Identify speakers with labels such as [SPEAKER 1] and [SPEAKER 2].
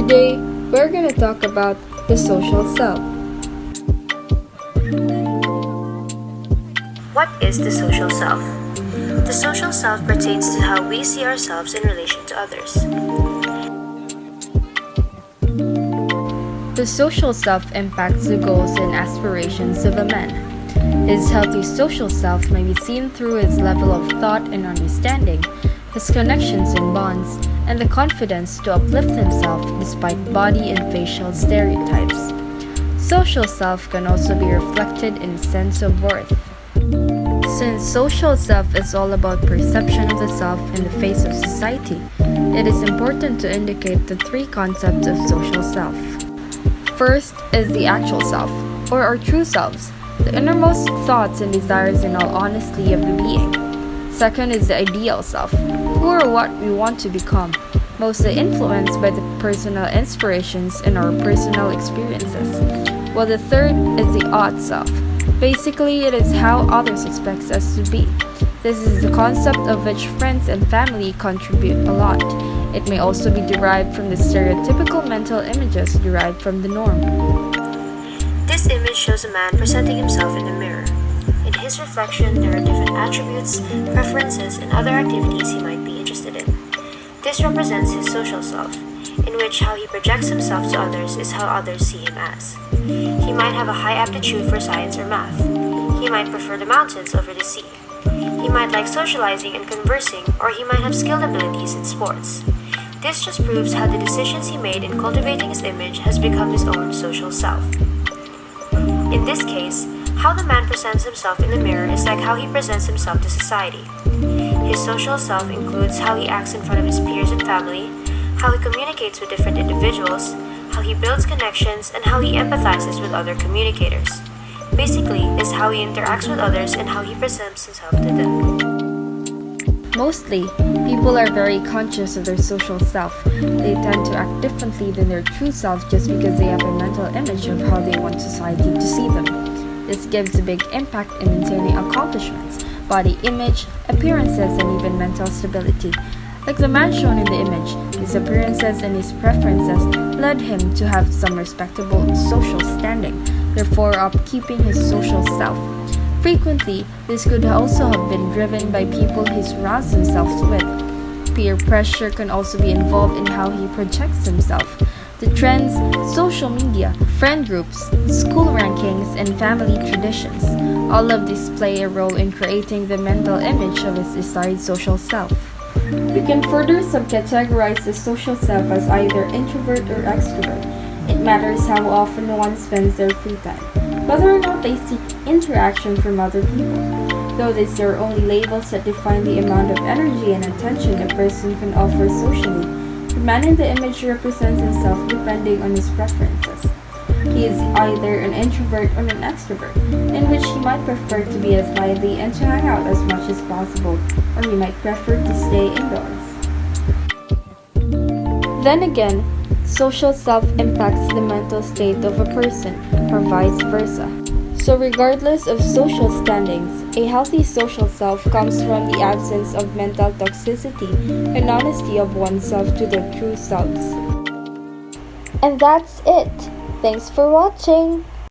[SPEAKER 1] Today, we're going to talk about the social self.
[SPEAKER 2] What is the social self? The social self pertains to how we see ourselves in relation to others.
[SPEAKER 1] The social self impacts the goals and aspirations of a man. His healthy social self may be seen through his level of thought and understanding, his connections and bonds, and the confidence to uplift himself despite body and facial stereotypes. Social self can also be reflected in a sense of worth. Since social self is all about perception of the self in the face of society, it is important to indicate the three concepts of social self. First is the actual self, or our true selves, the innermost thoughts and desires in all honesty of the being. Second is the ideal self, who or what we want to become, mostly influenced by the personal inspirations and our personal experiences. While the third is the ought self. Basically, it is how others expect us to be. This is the concept of which friends and family contribute a lot. It may also be derived from the stereotypical mental images derived from the norm.
[SPEAKER 2] This image shows a man presenting himself in the mirror. In his reflection, there are different attributes, preferences, and other activities he might be interested in. This represents his social self, in which how he projects himself to others is how others see him as. He might have a high aptitude for science or math. He might prefer the mountains over the sea. He might like socializing and conversing, or he might have skilled abilities in sports. This just proves how the decisions he made in cultivating his image has become his own social self. In this case, how the man presents himself in the mirror is like how he presents himself to society. His social self includes how he acts in front of his peers and family, how he communicates with different individuals, how he builds connections, and how he empathizes with other communicators. Basically, is how he interacts with others and how he presents himself to them.
[SPEAKER 1] Mostly, people are very conscious of their social self. They tend to act differently than their true self just because they have a mental image of how they want society to see them. This gives a big impact in maintaining accomplishments, body image, appearances, and even mental stability. Like the man shown in the image, his appearances and his preferences led him to have some respectable social standing, therefore upkeeping his social self. Frequently, this could also have been driven by people he surrounds himself with. Peer pressure can also be involved in how he projects himself. The trends, social media, friend groups, school rankings, and family traditions, all of these play a role in creating the mental image of his desired social self. We can further subcategorize the social self as either introvert or extrovert. It matters how often one spends their free time, whether or not they seek interaction from other people. Though these are only labels that define the amount of energy and attention a person can offer socially, the man in the image represents himself depending on his preferences. He is either an introvert or an extrovert, in which he might prefer to be as lively and to hang out as much as possible, or he might prefer to stay indoors. Then again, social self impacts the mental state of a person, or vice versa. So regardless of social standings, a healthy social self comes from the absence of mental toxicity and honesty of oneself to their true selves. And that's it. Thanks for watching.